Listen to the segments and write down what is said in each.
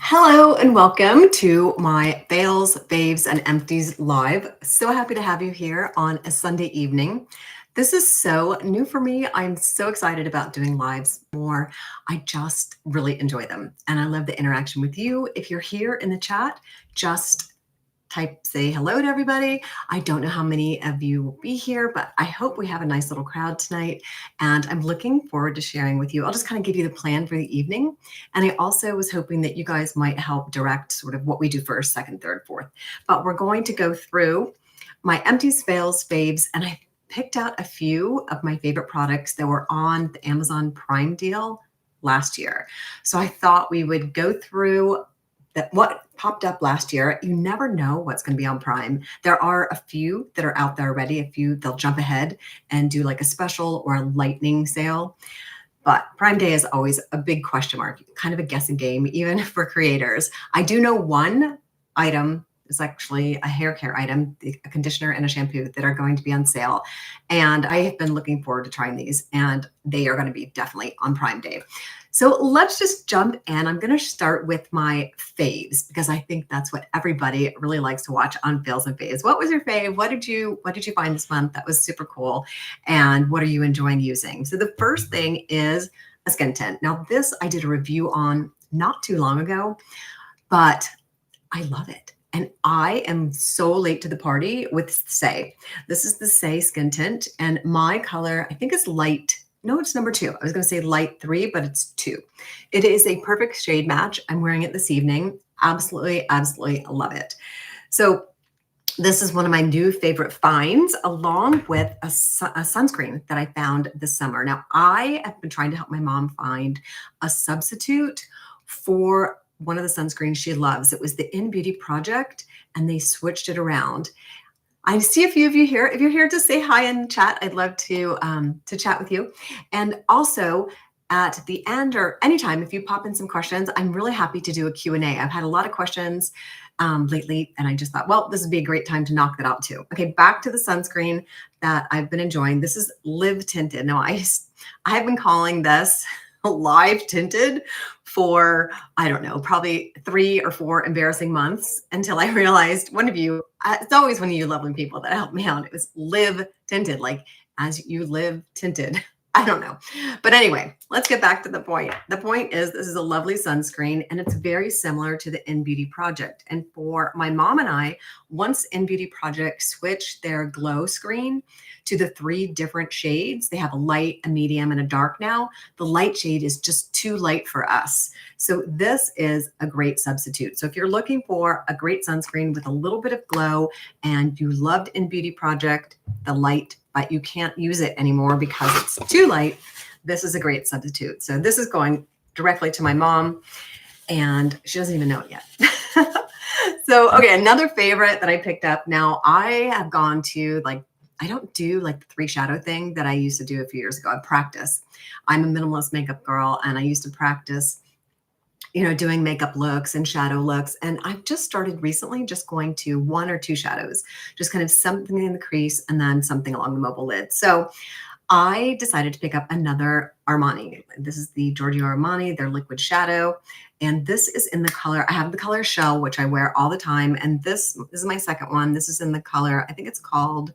Hello and welcome to my Fails, Faves, and Empties live. So happy to have you here on a Sunday evening. This is so new for me. I'm so excited about doing lives more. I just really enjoy them and I love the interaction with you. If you're here in the chat, just say hello to everybody. I don't know how many of you will be here, but I hope we have a nice little crowd tonight. And I'm looking forward to sharing with you. I'll just kind of give you the plan for the evening. And I also was hoping that you guys might help direct sort of what we do first, second, third, fourth. But we're going to go through my empties, fails, faves, and I picked out a few of my favorite products that were on the Amazon Prime deal last year. So I thought we would go through what popped up last year. You never know what's going to be on Prime. There are a few that are out there already. A few, they'll jump ahead and do like a special or a lightning sale. But Prime Day is always a big question mark, kind of a guessing game, even for creators. I do know one item is actually a hair care item, a conditioner and a shampoo that are going to be on sale. And I have been looking forward to trying these, and they are going to be definitely on Prime Day. So let's just jump in. I'm going to start with my faves because I think that's what everybody really likes to watch on Fails and Faves. What was your fave? What did you find this month that was super cool? And what are you enjoying using? So the first thing is a skin tint. Now this I did a review on not too long ago, but I love it. And I am so late to the party with SAIE. This is the SAIE skin tint, and my color, I think is light. No, it's number 2. I was going to say light 3, but it's 2. It is a perfect shade match. I'm wearing it this evening. Absolutely, absolutely love it. So this is one of my new favorite finds, along with a sunscreen that I found this summer. Now, I have been trying to help my mom find a substitute for one of the sunscreens she loves. It was the In Beauty Project, and they switched it around. I see a few of you here. If you're here to say hi in chat, I'd love to chat with you. And also at the end or anytime, if you pop in some questions, I'm really happy to do a Q&A. I've had a lot of questions lately, and I just thought, well, this would be a great time to knock that out too. Okay, back to the sunscreen that I've been enjoying. This is Live Tinted. Now, I have been calling this Live Tinted for, I don't know, probably 3 or 4 embarrassing months until I realized one of you, it's always one of you lovely people that helped me out. It was Live Tinted, like as you live tinted. I don't know. But anyway, let's get back to the point. The point is this is a lovely sunscreen, and it's very similar to the In Beauty Project. And for my mom and I, once In Beauty Project switched their glow screen to the 3 different shades, they have a light, a medium, and a dark now. The light shade is just too light for us. So this is a great substitute. So if you're looking for a great sunscreen with a little bit of glow and you loved In Beauty Project, the light, but you can't use it anymore because it's too light, this is a great substitute. So this is going directly to my mom, and she doesn't even know it yet. So, okay, another favorite that I picked up. Now I have gone to I don't do like the 3 shadow thing that I used to do a few years ago. I practice. I'm a minimalist makeup girl, and I used to practice, doing makeup looks and shadow looks. And I've just started recently just going to 1 or 2 shadows, just kind of something in the crease and then something along the mobile lid. So I decided to pick up another Armani. This is the Giorgio Armani, their liquid shadow. And this is in the color, I have the color Shell, which I wear all the time. And this is my second one. This is in the color, I think it's called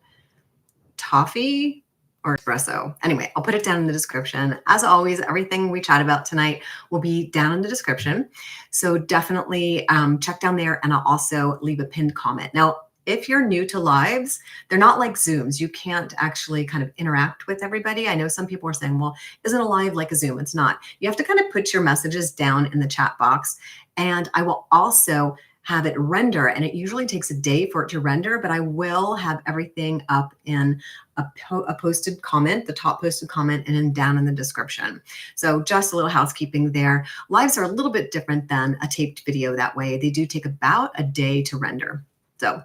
Toffee or Espresso. Anyway, I'll put it down in the description. As always, everything we chat about tonight will be down in the description. So definitely check down there, and I'll also leave a pinned comment. Now, if you're new to lives, they're not like Zooms. You can't actually kind of interact with everybody. I know some people are saying, well, isn't a live like a Zoom? It's not. You have to kind of put your messages down in the chat box. And I will also have it render, and it usually takes a day for it to render, but I will have everything up in a posted comment, the top posted comment, and then down in the description. So just a little housekeeping there. Lives are a little bit different than a taped video that way. They do take about a day to render. So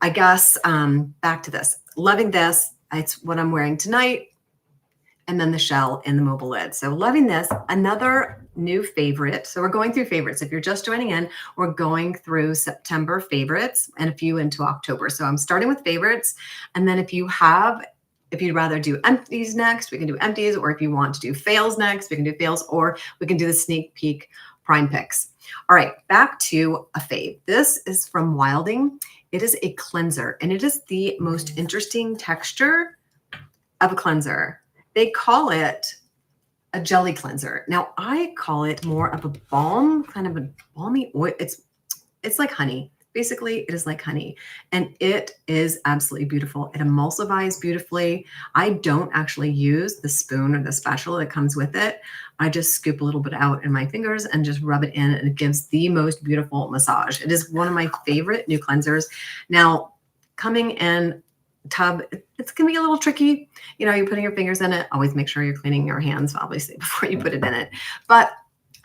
I guess back to this. Loving this. It's what I'm wearing tonight. And then the shell in the mobile lid. So loving this. Another new favorite. So we're going through favorites. If you're just joining in, we're going through September favorites and a few into October. So I'm starting with favorites. And then if you'd rather do empties next, we can do empties. Or if you want to do fails next, we can do fails. Or we can do the sneak peek prime picks. All right, back to a fave. This is from WILDLING. It is a cleanser, and it is the most interesting texture of a cleanser. They call it a jelly cleanser. Now, I call it more of a balm, kind of a balmy oil. It's like honey. Basically, it is like honey, and it is absolutely beautiful. It emulsifies beautifully. I don't actually use the spoon or the spatula that comes with it. I just scoop a little bit out in my fingers and just rub it in, and it gives the most beautiful massage. It is one of my favorite new cleansers. Now, coming in tub, it's going to be a little tricky. You know, you're putting your fingers in it. Always make sure you're cleaning your hands, obviously, before you put it in it. But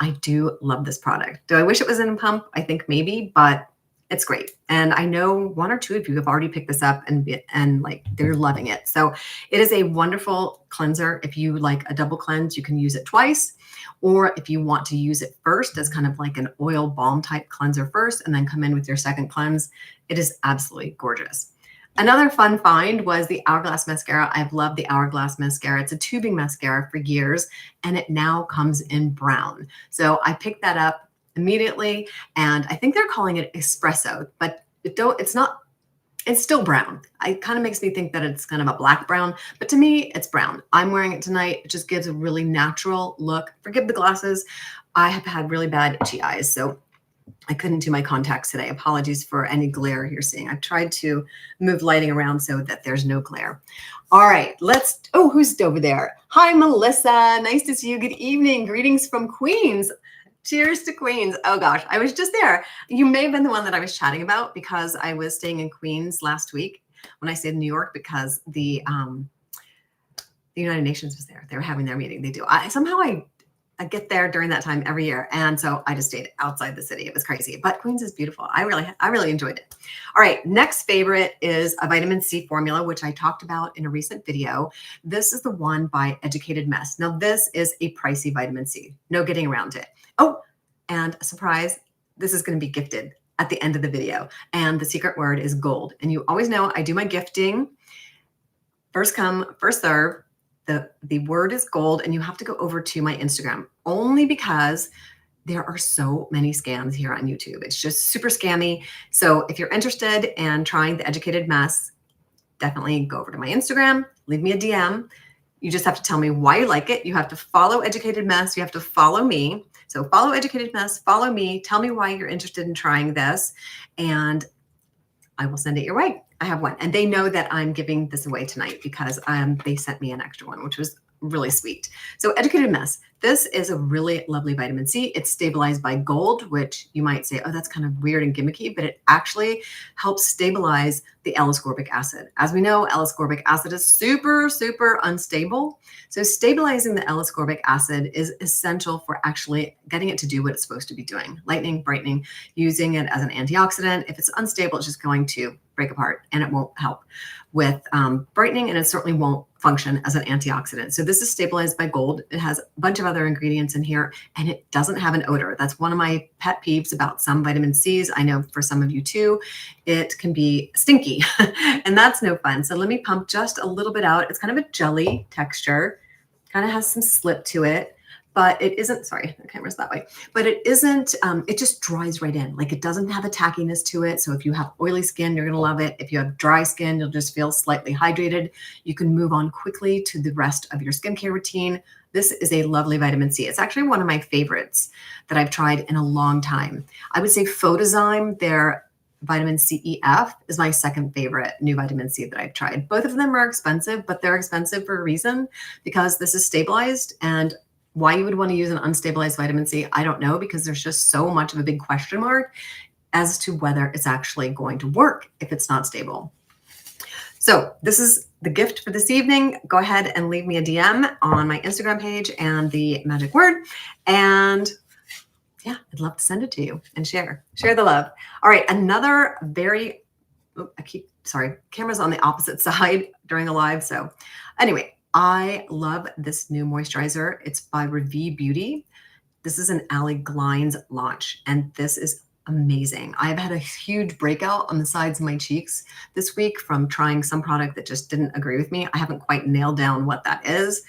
I do love this product. Do I wish it was in a pump? I think maybe, but it's great. And I know one or two of you have already picked this up and like they're loving it. So it is a wonderful cleanser. If you like a double cleanse, you can use it twice. Or if you want to use it first as kind of like an oil balm type cleanser first, and then come in with your second cleanse, it is absolutely gorgeous. Another fun find was the Hourglass mascara. I've loved the Hourglass mascara. It's a tubing mascara for years, and it now comes in brown. So I picked that up immediately, and I think they're calling it Expresso, but it's not, it's still brown. It kind of makes me think that it's kind of a black brown, but to me, it's brown. I'm wearing it tonight. It just gives a really natural look. Forgive the glasses. I have had really bad itchy eyes, so I couldn't do my contacts today. Apologies for any glare you're seeing. I've tried to move lighting around so that there's no glare. All right, oh, who's over there? Hi, Melissa. Nice to see you. Good evening. Greetings from Queens. Cheers to Queens. Oh gosh, I was just there. You may have been the one that I was chatting about because I was staying in Queens last week when I stayed in New York because the United Nations was there. They were having their meeting. They do. Somehow I get there during that time every year. And so I just stayed outside the city. It was crazy, but Queens is beautiful. I really enjoyed it. All right. Next favorite is a vitamin C formula, which I talked about in a recent video. This is the one by Educated Mess. Now this is a pricey vitamin C, no getting around it. Oh, and a surprise, this is going to be gifted at the end of the video. And the secret word is gold. And you always know I do my gifting first come, first serve. The word is gold, and you have to go over to my Instagram only because there are so many scams here on YouTube. It's just super scammy. So if you're interested in trying the Educated Mess, definitely go over to my Instagram, leave me a DM. You just have to tell me why you like it. You have to follow Educated Mess. You have to follow me. So follow Educated Mess, follow me, tell me why you're interested in trying this, and I will send it your way. I have one. And they know that I'm giving this away tonight because they sent me an extra one, which was really sweet. So Educated Mess. This is a really lovely vitamin C. It's stabilized by gold, which you might say, oh, that's kind of weird and gimmicky, but it actually helps stabilize the L-ascorbic acid. As we know, L-ascorbic acid is super, super unstable. So stabilizing the L-ascorbic acid is essential for actually getting it to do what it's supposed to be doing. Lightening, brightening, using it as an antioxidant. If it's unstable, it's just going to break apart and it won't help with brightening, and it certainly won't function as an antioxidant. So this is stabilized by gold. It has a bunch of other ingredients in here, and it doesn't have an odor. That's one of my pet peeves about some vitamin C's. I know for some of you too, it can be stinky and that's no fun. So let me pump just a little bit out. It's kind of a jelly texture, kind of has some slip to it, but it isn't, sorry, the camera's that way, but it isn't, it just dries right in. Like it doesn't have a tackiness to it. So if you have oily skin, you're going to love it. If you have dry skin, you'll just feel slightly hydrated. You can move on quickly to the rest of your skincare routine. This is a lovely vitamin C. It's actually one of my favorites that I've tried in a long time. I would say Photozyme, their vitamin CEF, is my second favorite new vitamin C that I've tried. Both of them are expensive, but they're expensive for a reason because this is stabilized. And why you would want to use an unstabilized vitamin C, I don't know, because there's just so much of a big question mark as to whether it's actually going to work if it's not stable. So this is the gift for this evening. Go ahead and leave me a DM on my Instagram page and the magic word. And yeah, I'd love to send it to you and share the love. All right. Another very, sorry, camera's on the opposite side during the live. So anyway, I love this new moisturizer. It's by RAVIE Beauty. This is an Ali Glines launch, and this is amazing. I've had a huge breakout on the sides of my cheeks this week from trying some product that just didn't agree with me. I haven't quite nailed down what that is,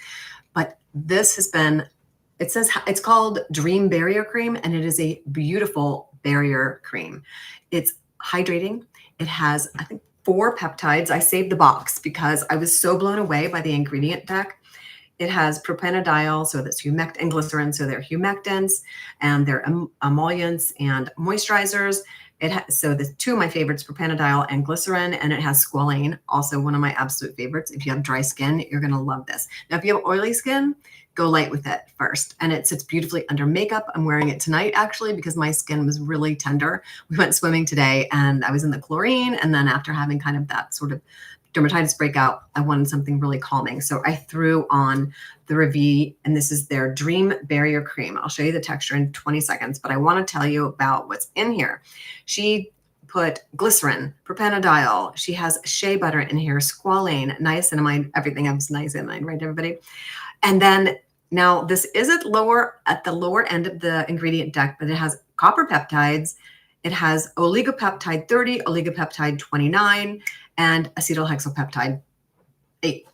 but this has been It says it's called Dream Barrier Cream, and it is a beautiful barrier cream. It's hydrating. It has, I think, 4 peptides. I saved the box because I was so blown away by the ingredient deck. It has propanediol, so that's humect, and glycerin, so they're humectants, and they're emollients and moisturizers. So the 2 of my favorites, propanediol and glycerin, and it has squalane, also one of my absolute favorites. If you have dry skin, you're gonna love this. Now, if you have oily skin, go light with it first. And it sits beautifully under makeup. I'm wearing it tonight, actually, because my skin was really tender. We went swimming today and I was in the chlorine. And then after having kind of that sort of dermatitis breakout, I wanted something really calming. So I threw on the RAVIE, and this is their Dream Barrier Cream. I'll show you the texture in 20 seconds, but I want to tell you about what's in here. She put glycerin, propanediol. She has shea butter in here, squalane, niacinamide. Everything has niacinamide, right, everybody? And then now this is at the lower end of the ingredient deck, but it has copper peptides. It has oligopeptide 30, oligopeptide 29, and acetylhexylpeptide 8.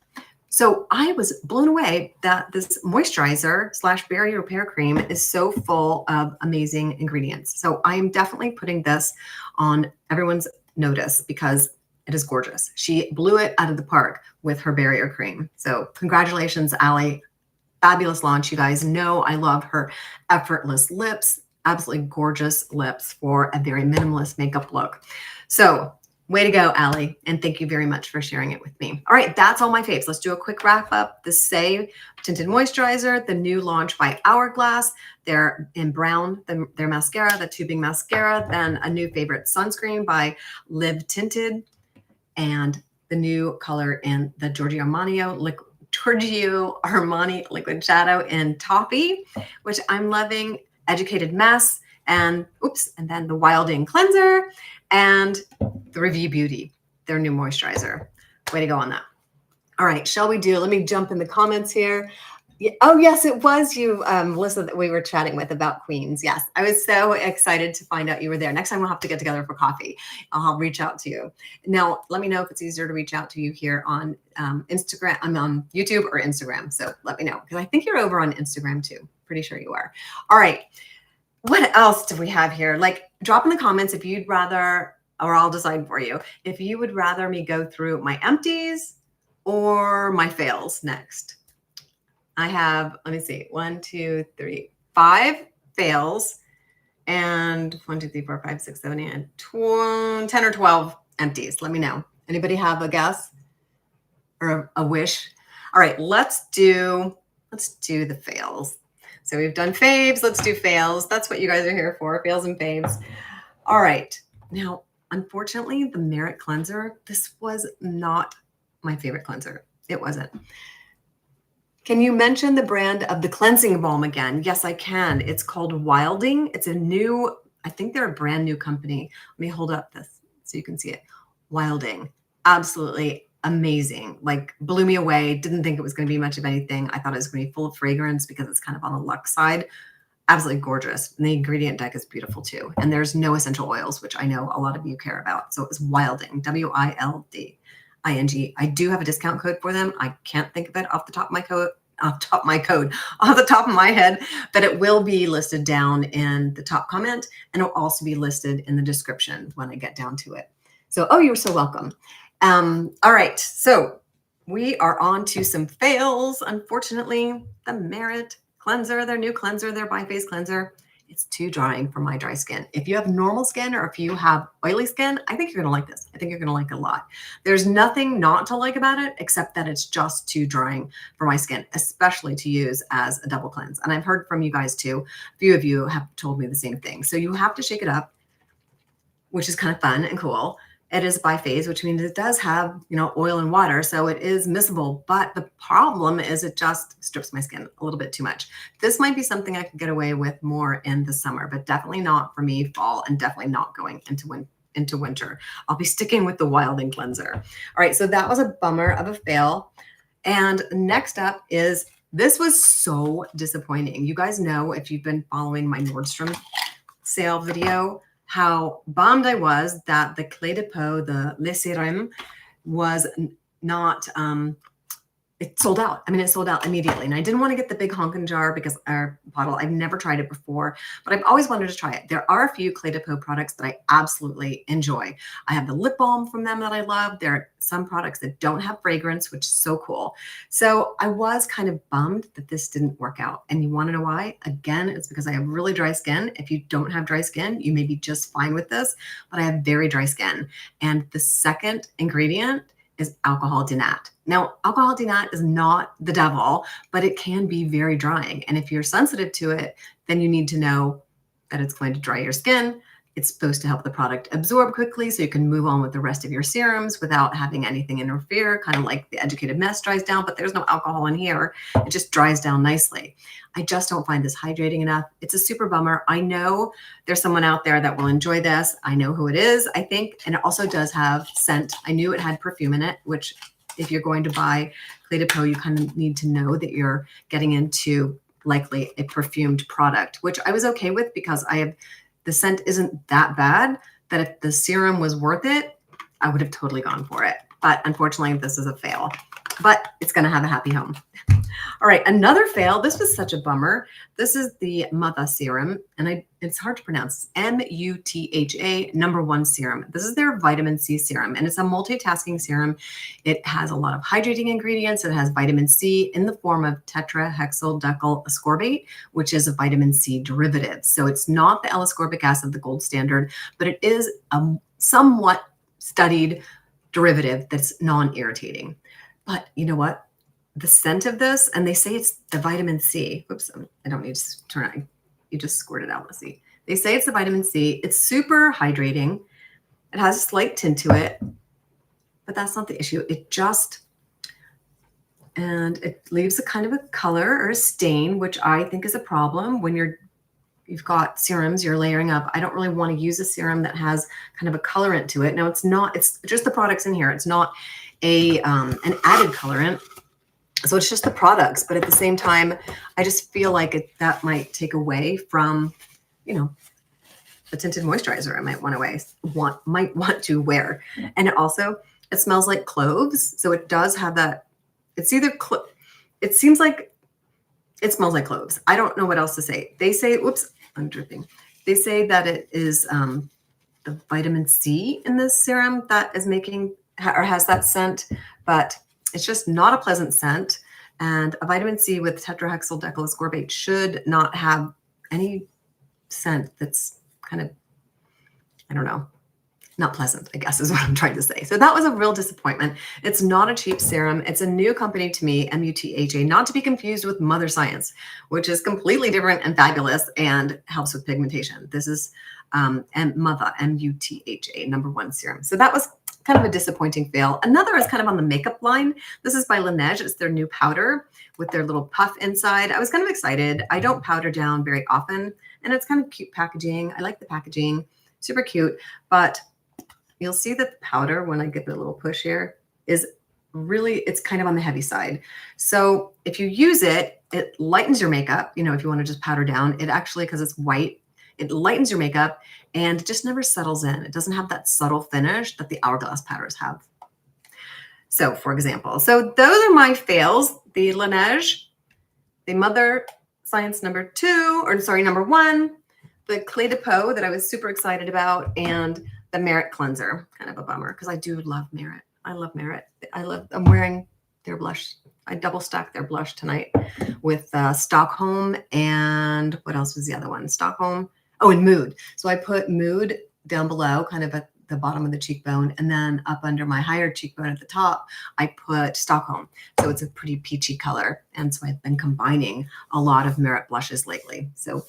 So I was blown away that this moisturizer / barrier repair cream is so full of amazing ingredients. So I am definitely putting this on everyone's notice because it is gorgeous. She blew it out of the park with her barrier cream. So congratulations, Allie. Fabulous launch. You guys know I love her effortless lips, absolutely gorgeous lips for a very minimalist makeup look. So way to go, Allie. And thank you very much for sharing it with me. All right, that's all my faves. Let's do a quick wrap up. The SAIE Tinted Moisturizer, the new launch by Hourglass. They're in brown, their mascara, the tubing mascara. Then a new favorite, Sunscreen by Tinted. And the new color in the Giorgio Armani liquid shadow in Toffee, which I'm loving. Educated Mess, and then the WILDLING cleanser and the RAVIE Beauty, their new moisturizer. Way to go on that. All right, shall we do? Let me jump in the comments here. Oh, yes, it was you, Melissa, that we were chatting with about Queens. Yes, I was so excited to find out you were there. Next time we'll have to get together for coffee. I'll reach out to you. Now, let me know if it's easier to reach out to you here on Instagram. I'm on YouTube or Instagram, so let me know, because I think you're over on Instagram too. Pretty sure you are. All right, what else do we have here? Like, drop in the comments if you'd rather, or I'll decide for you, if you would rather me go through my empties or my fails next. I have, let me see, 1, 2, 3, 5 fails, and 1, 2, 3, 4, 5, 6, 7, 8, 10 or 12 empties. Let me know. Anybody have a guess or a wish? All right, let's do the fails. So we've done faves. Let's do fails. That's what you guys are here for, fails and faves. All right. Now, unfortunately, the Merit cleanser, this was not my favorite cleanser. It wasn't. Can you mention the brand of the cleansing balm again? Yes, I can. It's called WILDLING. It's a new, I think they're a brand new company. Let me hold up this so you can see it. WILDLING. Absolutely amazing. Like, blew me away. Didn't think it was going to be much of anything. I thought it was going to be full of fragrance because it's kind of on the luxe side. Absolutely gorgeous. And the ingredient deck is beautiful too. And there's no essential oils, which I know a lot of you care about. So it was WILDLING, WILDING. I do have a discount code for them. I can't think of it off the top of my head, but it will be listed down in the top comment, and it'll also be listed in the description when I get down to it. So, oh, you're so welcome. All right, so we are on to some fails. Unfortunately, the Merit cleanser, their new cleanser, their bi-phase cleanser, it's too drying for my dry skin. If you have normal skin or if you have oily skin, I think you're gonna like this. I think you're gonna like it a lot. There's nothing not to like about it, except that it's just too drying for my skin, especially to use as a double cleanse. And I've heard from you guys too. A few of you have told me the same thing. So you have to shake it up, which is kind of fun and cool. It is bi-phase, which means it does have, oil and water, so it is miscible. But the problem is it just strips my skin a little bit too much. This might be something I could get away with more in the summer, but definitely not for me fall, and definitely not going into winter. I'll be sticking with the WILDLING cleanser. All right, so that was a bummer of a fail. And next up is, this was so disappointing. You guys know, if you've been following my Nordstrom sale video, how bummed I was that the Clé de Peau, the Le Serum, was not it sold out. I mean, it sold out immediately. And I didn't want to get the big honkin' jar because our bottle, I've never tried it before, but I've always wanted to try it. There are a few Clé de Peau products that I absolutely enjoy. I have the lip balm from them that I love. There are some products that don't have fragrance, which is so cool. So I was kind of bummed that this didn't work out. And you want to know why? Again, it's because I have really dry skin. If you don't have dry skin, you may be just fine with this, but I have very dry skin. And the second ingredient is alcohol denat. Now, alcohol denat is not the devil, but it can be very drying. And if you're sensitive to it, then you need to know that it's going to dry your skin. It's supposed to help the product absorb quickly so you can move on with the rest of your serums without having anything interfere, kind of like the Educated Mess dries down, but there's no alcohol in here. It just dries down nicely. I just don't find this hydrating enough. It's a super bummer. I know there's someone out there that will enjoy this. I know who it is, I think. And it also does have scent. I knew it had perfume in it, which if you're going to buy Clé de Peau, you kind of need to know that you're getting into likely a perfumed product, which I was okay with because the scent isn't that bad that if the serum was worth it, I would have totally gone for it. But unfortunately, this is a fail. But it's going to have a happy home. All right, another fail. This was such a bummer. This is the MUTHA serum, and it's hard to pronounce. MUTHA #1 serum. This is their vitamin C serum, and it's a multitasking serum. It has a lot of hydrating ingredients. It has vitamin C in the form of tetrahexyldecyl ascorbate, which is a vitamin C derivative. So it's not the L-ascorbic acid, the gold standard, but it is a somewhat studied derivative that's non-irritating. But you know what? The scent of this, and they say it's the vitamin C. Oops, I don't need to turn on. You just squirt it out. Let's see. They say it's the vitamin C. It's super hydrating. It has a slight tint to it, but that's not the issue. And it leaves a kind of a color or a stain, which I think is a problem when you've got serums you're layering up. I don't really want to use a serum that has kind of a colorant to it. Now it's just the products in here. It's not an added colorant. So it's just the products, but at the same time, I just feel like that might take away from, the tinted moisturizer I might want to wear. And it smells like cloves. So it does have that. It seems like it smells like cloves. I don't know what else to say. They say, whoops, I'm dripping. They say that it is the vitamin C in this serum that is has that scent, but it's just not a pleasant scent. And a vitamin C with tetrahexyldecyl ascorbate should not have any scent that's kind of, I don't know, not pleasant, I guess is what I'm trying to say. So that was a real disappointment. It's not a cheap serum. It's a new company to me, MUTHA, not to be confused with Mother Science, which is completely different and fabulous and helps with pigmentation. This is MUTHA, MUTHA, #1 serum. So that was kind of a disappointing fail. Another is kind of on the makeup line. This is by Laneige. It's their new powder with their little puff inside. I was kind of excited. I don't powder down very often, and it's kind of cute packaging. I like the packaging, super cute, but you'll see that the powder, when I give it a little push here, it's kind of on the heavy side. So if you use it, it lightens your makeup. If you want to just powder down, it actually, because it's white, it lightens your makeup and it just never settles in. It doesn't have that subtle finish that the Hourglass powders have. So for example, those are my fails. The Laneige, the Mother Science #1, the Clé de Peau that I was super excited about, and the Merit cleanser. Kind of a bummer because I do love Merit. I love Merit. I'm wearing their blush. I double stacked their blush tonight with Stockholm, and what else was the other one? Stockholm. Oh, and Mood. So I put Mood down below, kind of at the bottom of the cheekbone, and then up under my higher cheekbone at the top, I put Stockholm. So it's a pretty peachy color. And so I've been combining a lot of Merit blushes lately. So,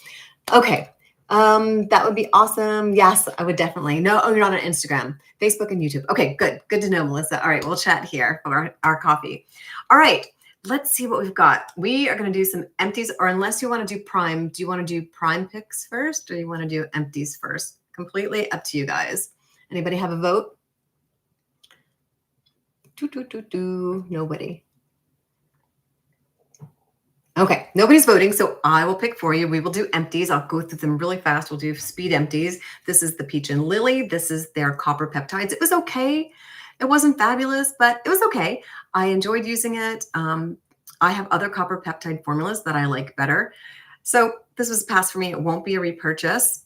okay. That would be awesome. Yes, I would definitely. No, you're not on Instagram, Facebook, and YouTube. Okay, good. Good to know, Melissa. All right, we'll chat here for our coffee. All right, let's see what we've got. We are going to do some empties, or unless you want to do prime, do you want to do prime picks first, or you want to do empties first? Completely up to you guys. Anybody have a vote? Nobody. Okay, nobody's voting, so I will pick for you. We will do empties. I'll go through them really fast. We'll do speed empties. This is the Peach and Lily. This is their copper peptides. It was okay. It wasn't fabulous, but it was okay. I enjoyed using it. I have other copper peptide formulas that I like better. So this was a pass for me. It won't be a repurchase.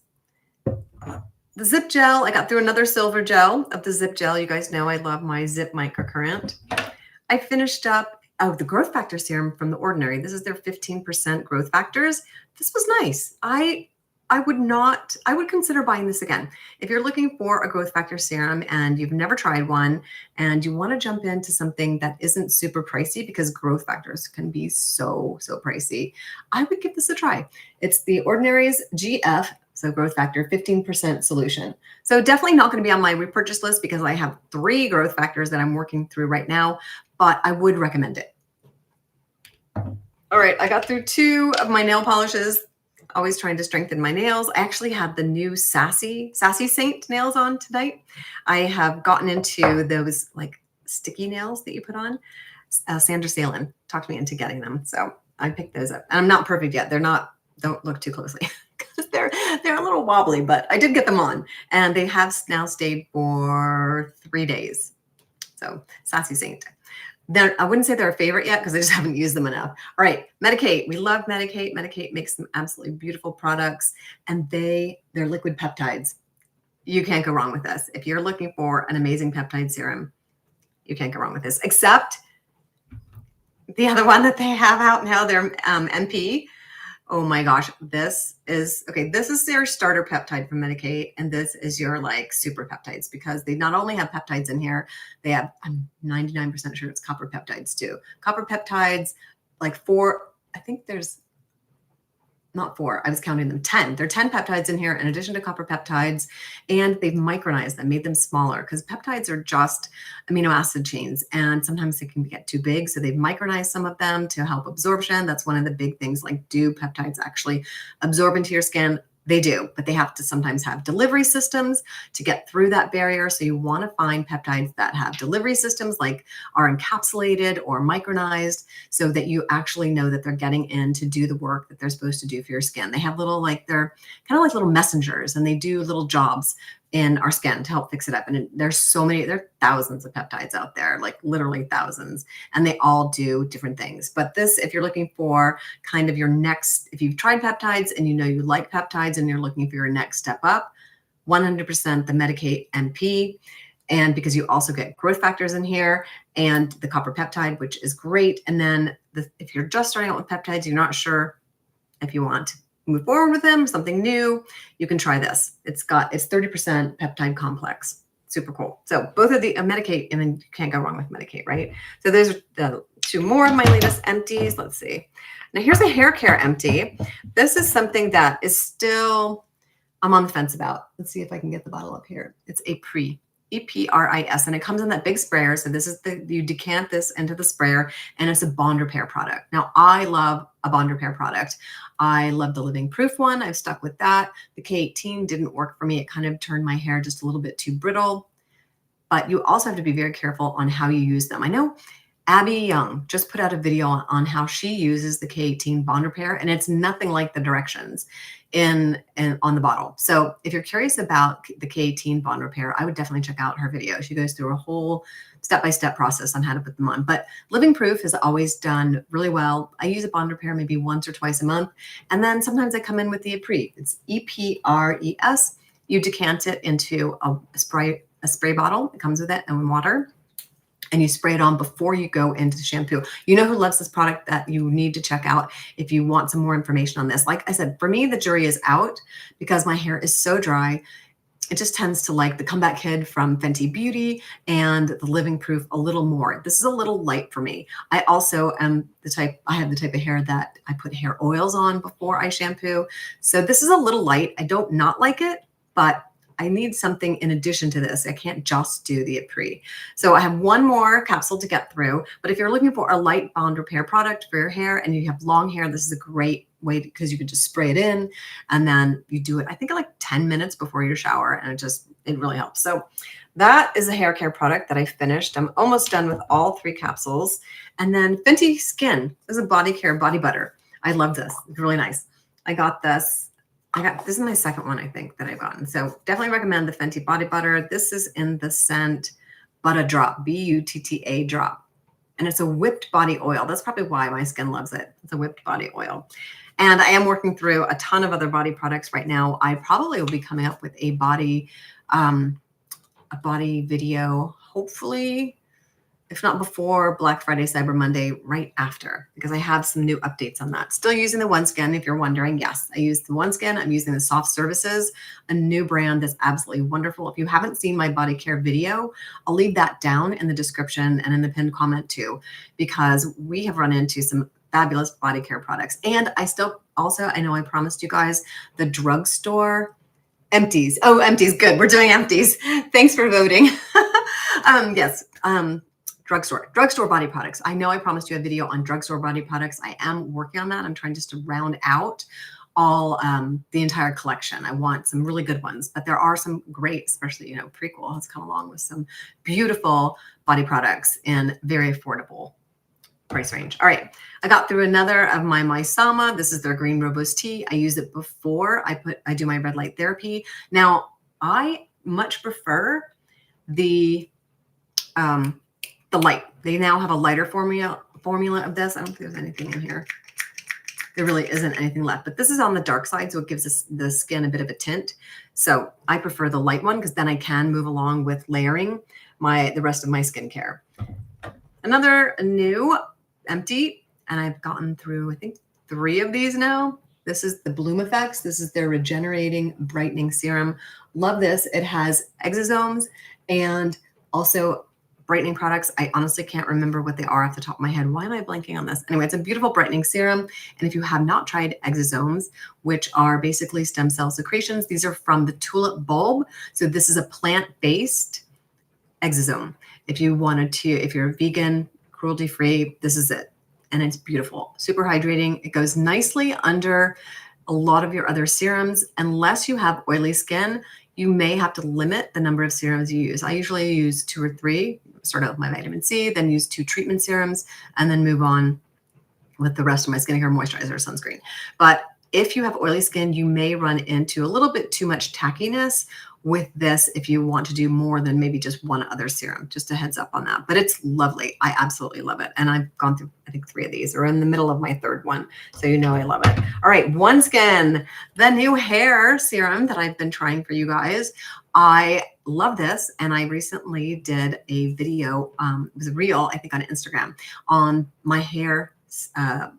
The Zip Gel, I got through another silver gel of the Zip Gel. You guys know I love my Zip Microcurrent. I finished up, oh, the Growth Factor Serum from The Ordinary. This is their 15% growth factors. This was nice. I would consider buying this again. If you're looking for a growth factor serum and you've never tried one and you want to jump into something that isn't super pricey, because growth factors can be so pricey, I would give this a try. It's The Ordinary's GF, so growth factor 15% solution. So definitely not going to be on my repurchase list because I have 3 growth factors that I'm working through right now, but I would recommend it. All right, I got through 2 of my nail polishes. Always trying to strengthen my nails. I actually had the new Sassy Saint nails on tonight. I have gotten into those like sticky nails that you put on. Sandra Salen talked me into getting them, so I picked those up. And I'm not perfect yet. They're not. Don't look too closely because they're a little wobbly, but I did get them on, and they have now stayed for 3 days. So Sassy Saint. I wouldn't say they're a favorite yet because I just haven't used them enough. All right, Medicate. We love Medicate. Medicate makes some absolutely beautiful products, and they're liquid peptides. You can't go wrong with this. If you're looking for an amazing peptide serum, you can't go wrong with this, except the other one that they have out now, their MP. Oh my gosh, this is their starter peptide from Medicate, and this is your like super peptides, because they not only have peptides in here, they have, I'm 99% sure it's copper peptides too. Copper peptides, like 4, I think there's not 4, I was counting them, 10. There are 10 peptides in here in addition to copper peptides, and they've micronized them, made them smaller, because peptides are just amino acid chains, and sometimes they can get too big. So they've micronized some of them to help absorption. That's one of the big things. Like, do peptides actually absorb into your skin? They do, but they have to sometimes have delivery systems to get through that barrier. So you want to find peptides that have delivery systems, like are encapsulated or micronized, so that you actually know that they're getting in to do the work that they're supposed to do for your skin. They have little, like, they're kind of like little messengers, and they do little jobs in our skin to help fix it up. And there's so many, there are thousands of peptides out there, like literally thousands, and they all do different things. But this, if you're looking for kind of your next, if you've tried peptides and you know you like peptides and you're looking for your next step up, 100% the Medicate MP. And because you also get growth factors in here and the copper peptide, which is great. And then if you're just starting out with peptides, you're not sure if you want to move forward with them, something new, you can try this. It's 30% peptide complex. Super cool. So both of the Medicate, and then you can't go wrong with Medicate, right? So those are the 2 more of my latest empties. Let's see. Now here's a hair care empty. This is something that is still, I'm on the fence about. Let's see if I can get the bottle up here. It's EPRES. EPRES, and it comes in that big sprayer. So this is you decant this into the sprayer, and it's a bond repair product. Now, I love a bond repair product. I love the Living Proof one. I've stuck with that. The K18 didn't work for me. It kind of turned my hair just a little bit too brittle, but you also have to be very careful on how you use them. I know Abby Young just put out a video on how she uses the K18 bond repair, and it's nothing like the directions on the bottle. So if you're curious about the K18 bond repair, I would definitely check out her video. She goes through a whole step-by-step process on how to put them on. But Living Proof has always done really well. I use a bond repair maybe once or twice a month, and then sometimes I come in with the EPRES. It's EPRES. You decant it into a spray bottle. It comes with it and water, and you spray it on before you go into the shampoo. You know who loves this product that you need to check out if you want some more information on this. Like I said, for me, the jury is out because my hair is so dry. It just tends to like the Comeback Kid from Fenty Beauty and the Living Proof a little more. This is a little light for me. I also am I have the type of hair that I put hair oils on before I shampoo. So this is a little light. I don't not like it, but I need something in addition to this. I can't just do the EPRES. So I have one more capsule to get through, but if you're looking for a light bond repair product for your hair and you have long hair, this is a great way because you can just spray it in and then you do it, I think, like 10 minutes before your shower, and it really helps. So that is a hair care product that I finished. I'm almost done with all 3 capsules. And then Fenty Skin is a body care body butter. I love this. It's really nice. I got this. This is my second one, I think, that I've gotten. So definitely recommend the Fenty body butter. This is in the scent Butta Drop, B-U-T-T-A drop. And it's a whipped body oil. That's probably why my skin loves it. It's a whipped body oil. And I am working through a ton of other body products right now. I probably will be coming up with a body video, hopefully, if not before Black Friday, Cyber Monday, right after, because I have some new updates on that. Still using the OneSkin, if you're wondering. Yes, I use the OneSkin. I'm using the Soft Services, a new brand that's absolutely wonderful. If you haven't seen my body care video, I'll leave that down in the description and in the pinned comment too, because we have run into some fabulous body care products. And I still also, I know I promised you guys the drugstore empties. Oh, empties. Good. We're doing empties. Thanks for voting. Yes. Drugstore body products. I know I promised you a video on drugstore body products. I am working on that. I'm trying just to round out all the entire collection. I want some really good ones, but there are some great, especially, Prequel has come along with some beautiful body products in very affordable price range. All right. I got through another of my Misama. This is their green robust tea. I use it before I do my red light therapy. Now, I much prefer the light. They now have a lighter formula of this. I don't think there's anything in here. There really isn't anything left, but this is on the dark side, so it gives us the skin a bit of a tint. So I prefer the light one because then I can move along with layering the rest of my skincare. Another new empty, and I've gotten through, I think, 3 of these now. This is the Bloom Effects. This is their Regenerating Brightening Serum. Love this. It has exosomes and also brightening products. I honestly can't remember what they are off the top of my head. Why am I blanking on this? Anyway, it's a beautiful brightening serum. And if you have not tried exosomes, which are basically stem cell secretions, these are from the tulip bulb. So this is a plant-based exosome. If you're vegan, cruelty-free, this is it. And it's beautiful, super hydrating. It goes nicely under a lot of your other serums. Unless you have oily skin, you may have to limit the number of serums you use. I usually use 2 or 3, start out with my vitamin C, then use 2 treatment serums, and then move on with the rest of my skincare, moisturizer, sunscreen. But if you have oily skin, you may run into a little bit too much tackiness with this if you want to do more than maybe just one other serum. Just a heads up on that. But it's lovely. I absolutely love it. And I've gone through, I think, 3 of these. Or in the middle of my 3rd one. So you know I love it. All right, OneSkin, the new hair serum that I've been trying for you guys. I love this. And I recently did a video, it was a reel, I think, on Instagram on my hair,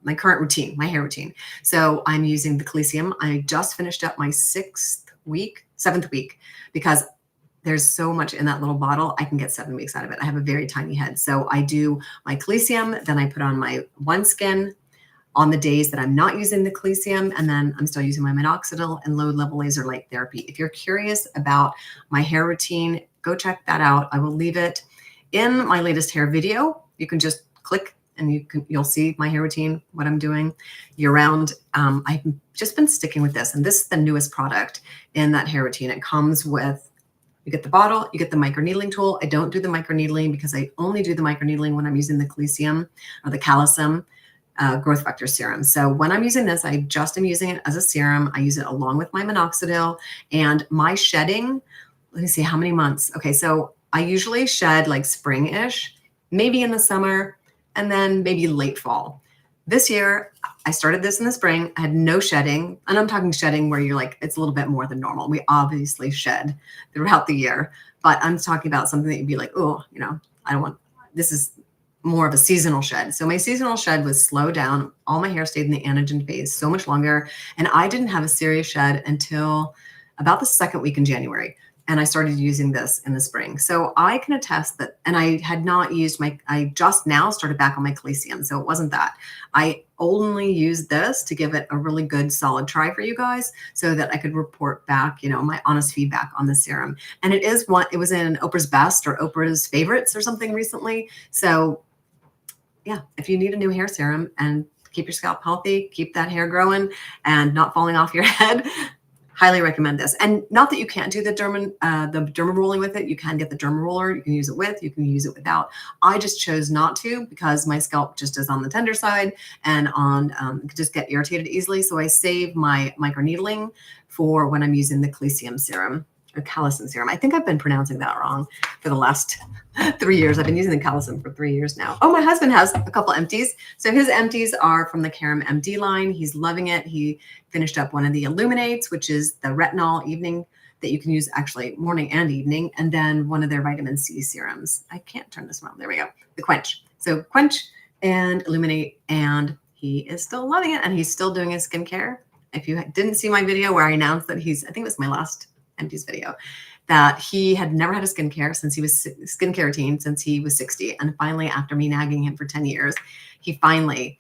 my current routine, my hair routine. So I'm using the Coliseum. I just finished up my 7th week, because there's so much in that little bottle. I can get 7 weeks out of it. I have a very tiny head. So I do my Coliseum, then I put on my OneSkin on the days that I'm not using the Coliseum, and then I'm still using my minoxidil and low level laser light therapy. If you're curious about my hair routine, go check that out. I will leave it in my latest hair video. You can just click and you'll see my hair routine, what I'm doing year round. I've just been sticking with this, and this is the newest product in that hair routine. It comes with, you get the bottle, you get the microneedling tool. I don't do the microneedling because I only do the microneedling when I'm using the Coliseum or the Calisum growth factor serum. So when I'm using this, I just am using it as a serum. I use it along with my minoxidil, and my shedding, let me see how many months. Okay, so I usually shed like spring-ish, maybe in the summer, and then maybe late fall. This year, I started this in the spring. I had no shedding, and I'm talking shedding where you're like, it's a little bit more than normal. We obviously shed throughout the year, but I'm talking about something that you'd be like, oh, I don't want, this is more of a seasonal shed. So my seasonal shed was slowed down. All my hair stayed in the anagen phase so much longer. And I didn't have a serious shed until about the 2nd week in January. And I started using this in the spring. So I can attest that, and I had not used I just now started back on my Coliseum. So it wasn't that. I only used this to give it a really good solid try for you guys so that I could report back, my honest feedback on the serum. And it was in Oprah's Best or Oprah's Favorites or something recently. So yeah, if you need a new hair serum and keep your scalp healthy, keep that hair growing and not falling off your head, highly recommend this. And not that you can't do the derma rolling with it. You can get the derma roller. You can use it with, you can use it without. I just chose not to because my scalp just is on the tender side and could just get irritated easily. So I save my microneedling for when I'm using the Coliseum serum. or Callison serum. I think I've been pronouncing that wrong for the last 3 years. I've been using the Callison for 3 years now. Oh, my husband has a couple empties. So his empties are from the Serum MD line. He's loving it. He finished up one of the Illuminates, which is the retinol evening that you can use actually morning and evening, and then one of their vitamin C serums. I can't turn this around. There we go. The Quench. So Quench and Illuminate, and he is still loving it, and he's still doing his skincare. If you didn't see my video where I announced that I think it was my last empties video, that he had never had a skincare since he was skincare routine since he was 60. And finally, after me nagging him for 10 years, he finally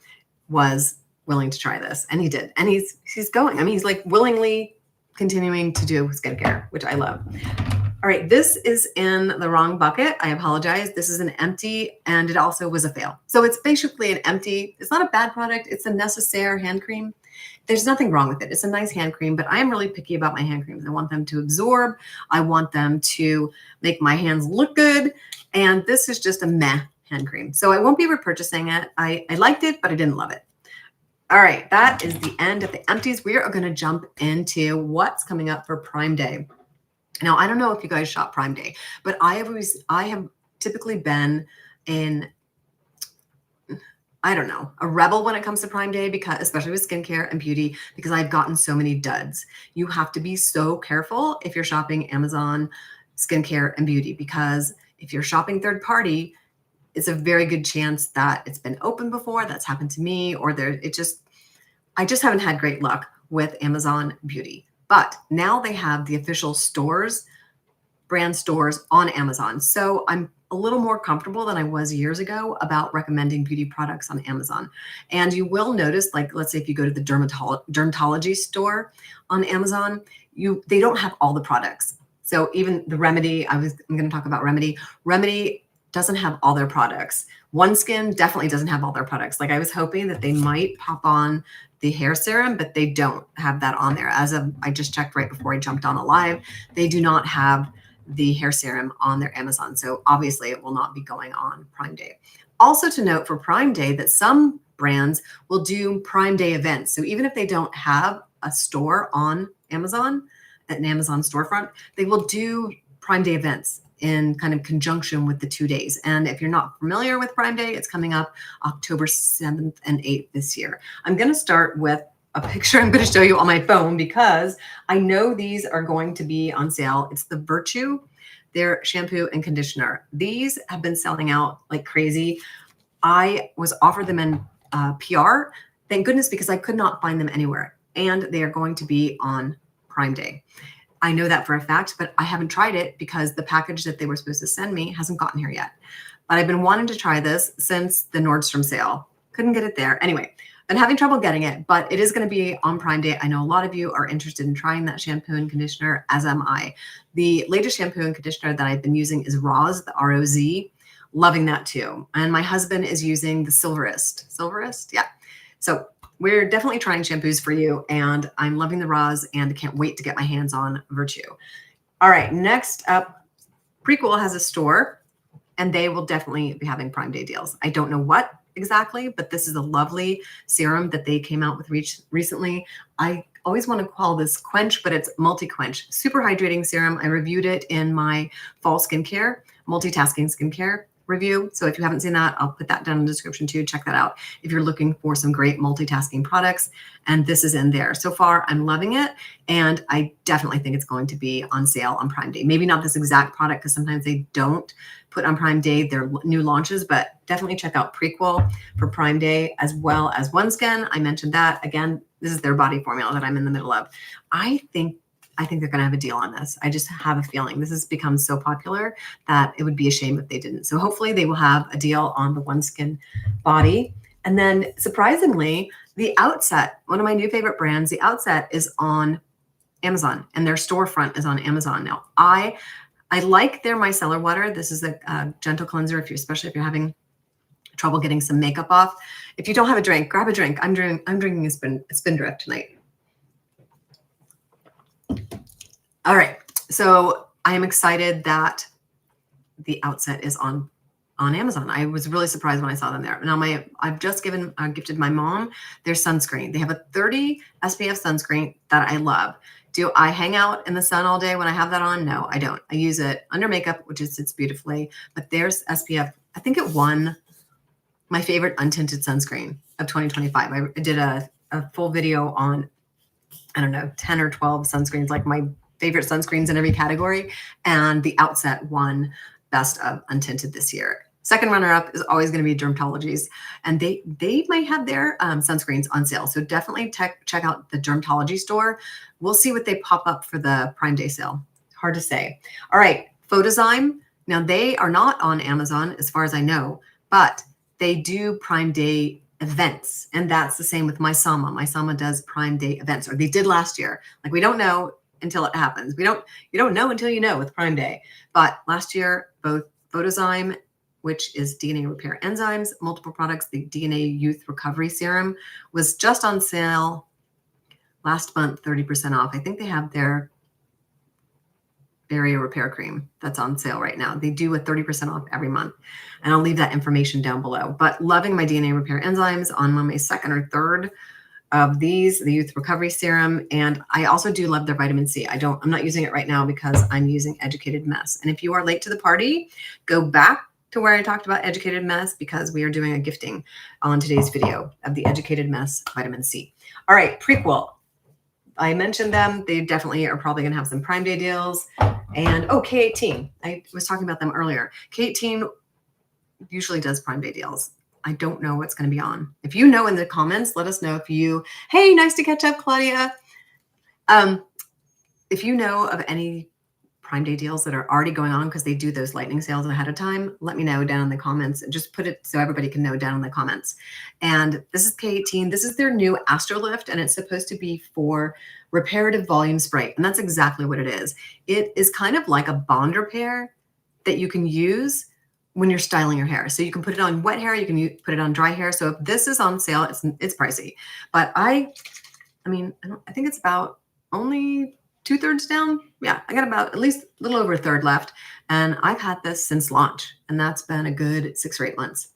was willing to try this, and he did. And he's going. I mean, he's like willingly continuing to do skincare, which I love. All right, this is in the wrong bucket. I apologize. This is an empty, and it also was a fail. So it's basically an empty. It's not a bad product. It's a NÉCESSAIRE hand cream. There's nothing wrong with it. It's a nice hand cream, but I am really picky about my hand creams. I want them to absorb. I want them to make my hands look good. And this is just a meh hand cream. So I won't be repurchasing it. I liked it, but I didn't love it. All right, that is the end of the empties. We are going to jump into what's coming up for Prime Day. Now, I don't know if you guys shop Prime Day, but I have typically been in, I don't know, a rebel when it comes to Prime Day, because especially with skincare and beauty, because I've gotten so many duds. You have to be so careful if you're shopping Amazon skincare and beauty, because if you're shopping third party, it's a very good chance that it's been open before. That's happened to me, or I just haven't had great luck with Amazon beauty. But now they have the official stores, brand stores on Amazon. So I'm a little more comfortable than I was years ago about recommending beauty products on Amazon. And you will notice, like, let's say if you go to the dermatology store on Amazon, they don't have all the products. So even the Remedy, I'm going to talk about Remedy. Remedy doesn't have all their products. OneSkin definitely doesn't have all their products. Like, I was hoping that they might pop on the hair serum, but they don't have that on there. As of, I just checked right before I jumped on a live, they do not have the hair serum on their Amazon. So obviously it will not be going on Prime Day. Also to note for Prime Day that some brands will do Prime Day events. So even if they don't have a store on Amazon, an Amazon storefront, they will do Prime Day events in kind of conjunction with the 2 days. And if you're not familiar with Prime Day, it's coming up October 7th and 8th this year. I'm going to start with a picture I'm going to show you on my phone because I know these are going to be on sale. It's the Virtue, their shampoo and conditioner. These have been selling out like crazy. I was offered them in PR, thank goodness, because I could not find them anywhere. And they are going to be on Prime Day. I know that for a fact, but I haven't tried it because the package that they were supposed to send me hasn't gotten here yet. But I've been wanting to try this since the Nordstrom sale. Couldn't get it there. Anyway, been having trouble getting it, but it is going to be on Prime Day. I know a lot of you are interested in trying that shampoo and conditioner, as am I. The latest shampoo and conditioner that I've been using is Roz, the R-O-Z. Loving that too. And my husband is using the Silverist. Silverist? Yeah. So we're definitely trying shampoos for you, and I'm loving the Roz and can't wait to get my hands on Virtue. All right, next up, Prequel has a store, and they will definitely be having Prime Day deals. I don't know what exactly, but this is a lovely serum that they came out with recently. I always want to call this Quench, but it's Multi-Quench. Super hydrating serum. I reviewed it in my fall skincare, multitasking skincare review. So if you haven't seen that, I'll put that down in the description too. Check that out if you're looking for some great multitasking products. And this is in there. So far, I'm loving it. And I definitely think it's going to be on sale on Prime Day. Maybe not this exact product, because sometimes they don't put on Prime Day their new launches, but definitely check out Prequel for Prime Day, as well as OneSkin. I mentioned that. Again, this is their body formula that I'm in the middle of. I think they're going to have a deal on this. I just have a feeling this has become so popular that it would be a shame if they didn't. So hopefully they will have a deal on the OneSkin body. And then surprisingly, the Outset, one of my new favorite brands, the Outset is on Amazon, and their storefront is on Amazon now. I like their micellar water. This is a gentle cleanser, especially if you're having trouble getting some makeup off. If you don't have a drink, grab a drink. I'm drinking a Spindrift tonight. All right, so I am excited that the Outset is on Amazon. I was really surprised when I saw them there. Now I've just gifted my mom their sunscreen. They have a 30 SPF sunscreen that I love. Do I hang out in the sun all day when I have that on? No, I don't. I use it under makeup, which it sits beautifully. But there's SPF. I think it won my favorite untinted sunscreen of 2025. I did a full video on, I don't know, 10 or 12 sunscreens, like my favorite sunscreens in every category. And the Outset won best of untinted this year. Second runner-up is always going to be Dermatology's, and they might have their sunscreens on sale. So definitely check out the Dermatology store. We'll see what they pop up for the Prime Day sale. Hard to say. All right, Photozyme. Now they are not on Amazon as far as I know, but they do Prime Day events, and that's the same with MySama. MySama does Prime Day events, or they did last year. Like, we don't know until it happens. You don't know until you know with Prime Day. But last year, both Photozyme, which is DNA repair enzymes, multiple products, the DNA Youth Recovery Serum was just on sale last month, 30% off. I think they have their barrier repair cream that's on sale right now. They do a 30% off every month. And I'll leave that information down below. But loving my DNA repair enzymes on my second or third of these, the Youth Recovery Serum. And I also do love their vitamin C. I'm not using it right now because I'm using Educated Mess. And if you are late to the party, go back to where I talked about Educated Mess, because we are doing a gifting on today's video of the Educated Mess vitamin C. All right, Prequel. I mentioned them. They definitely are probably going to have some Prime Day deals. And K18. I was talking about them earlier. K18 usually does Prime Day deals. I don't know what's going to be on. If you know in the comments, let us know if you, hey, nice to catch up, Claudia. If you know of any Prime Day deals that are already going on, because they do those lightning sales ahead of time, let me know down in the comments, and just put it so everybody can know down in the comments. And this is K18. This is their new AstroLift, and it's supposed to be for reparative volume spray. And that's exactly what it is. It is kind of like a bond repair that you can use when you're styling your hair. So you can put it on wet hair, you can put it on dry hair. So if this is on sale, it's pricey. But I think it's about only 2/3 down. Yeah, I got about at least a little over a third left. And I've had this since launch, and that's been a good 6 or 8 months.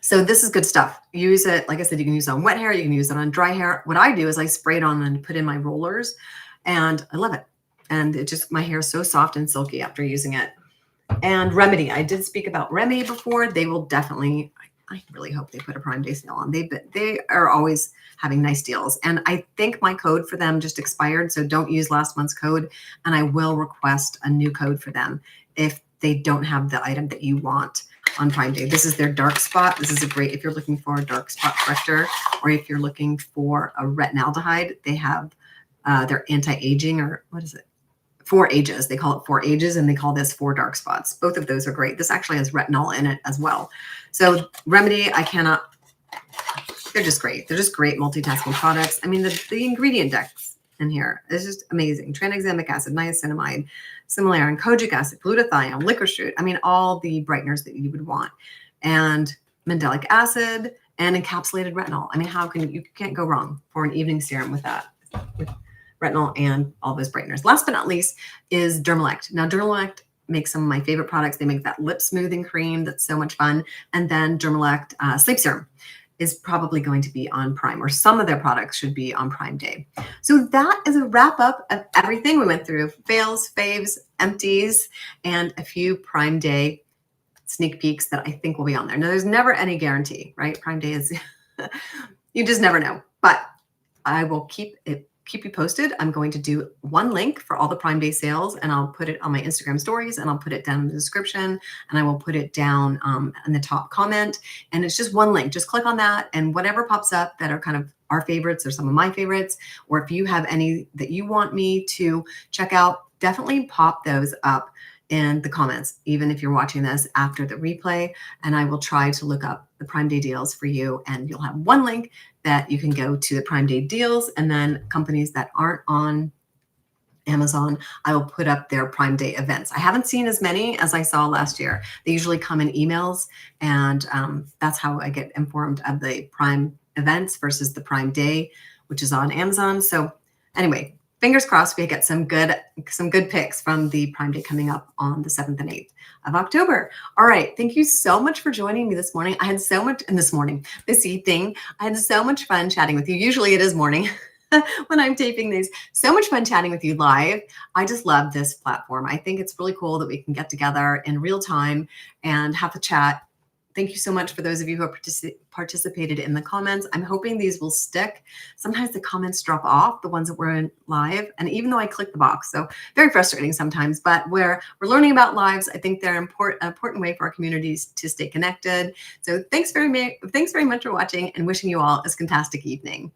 So this is good stuff. Use it. Like I said, you can use it on wet hair. You can use it on dry hair. What I do is I spray it on and put in my rollers, and I love it. And it just, my hair is so soft and silky after using it. And Remedy. I did speak about Remedy before. They will definitely, I really hope they put a Prime Day sale on. They are always having nice deals. And I think my code for them just expired, so don't use last month's code. And I will request a new code for them if they don't have the item that you want on Prime Day. This is their dark spot. This is a great, if you're looking for a dark spot corrector, or if you're looking for a retinaldehyde, they have their anti-aging, or what is it? 4 ages. They call it 4 ages, and they call this 4 dark spots. Both of those are great. This actually has retinol in it as well. So Remedy, they're just great. They're just great multitasking products. I mean, the ingredient decks in here is just amazing. Tranexamic acid, niacinamide, similarin, kojic acid, glutathione, licorice root. I mean, all the brighteners that you would want. And mandelic acid and encapsulated retinol. I mean, you can't go wrong for an evening serum with that. With retinol and all those brighteners. Last but not least is Dermalect. Now, Dermalect makes some of my favorite products. They make that lip smoothing cream that's so much fun. And then Dermalect Sleep Serum is probably going to be on Prime, or some of their products should be on Prime Day. So that is a wrap up of everything we went through. Fails, faves, empties, and a few Prime Day sneak peeks that I think will be on there. Now, there's never any guarantee, right? Prime Day is, you just never know. But I will keep you posted. I'm going to do one link for all the Prime Day sales, and I'll put it on my Instagram stories, and I'll put it down in the description, and I will put it down in the top comment. And it's just one link. Just click on that, and whatever pops up that are kind of our favorites or some of my favorites, or if you have any that you want me to check out, definitely pop those up in the comments, even if you're watching this after the replay, and I will try to look up the Prime Day deals for you, and you'll have one link that you can go to the Prime Day deals, and then companies that aren't on Amazon, I will put up their Prime Day events. I haven't seen as many as I saw last year. They usually come in emails, and that's how I get informed of the Prime events versus the Prime Day, which is on Amazon. So anyway, fingers crossed we get some good picks from the Prime Day coming up on the 7th and 8th of October. All right. Thank you so much for joining me this morning. This evening, I had so much fun chatting with you. Usually it is morning. when I'm taping these. So much fun chatting with you live. I just love this platform. I think it's really cool that we can get together in real time and have a chat. Thank you so much for those of you who have participated in the comments. I'm hoping these will stick. Sometimes the comments drop off, the ones that were in live, and even though I click the box, so very frustrating sometimes, but where we're learning about lives, I think they're an important way for our communities to stay connected. So thanks very much for watching and wishing you all a fantastic evening.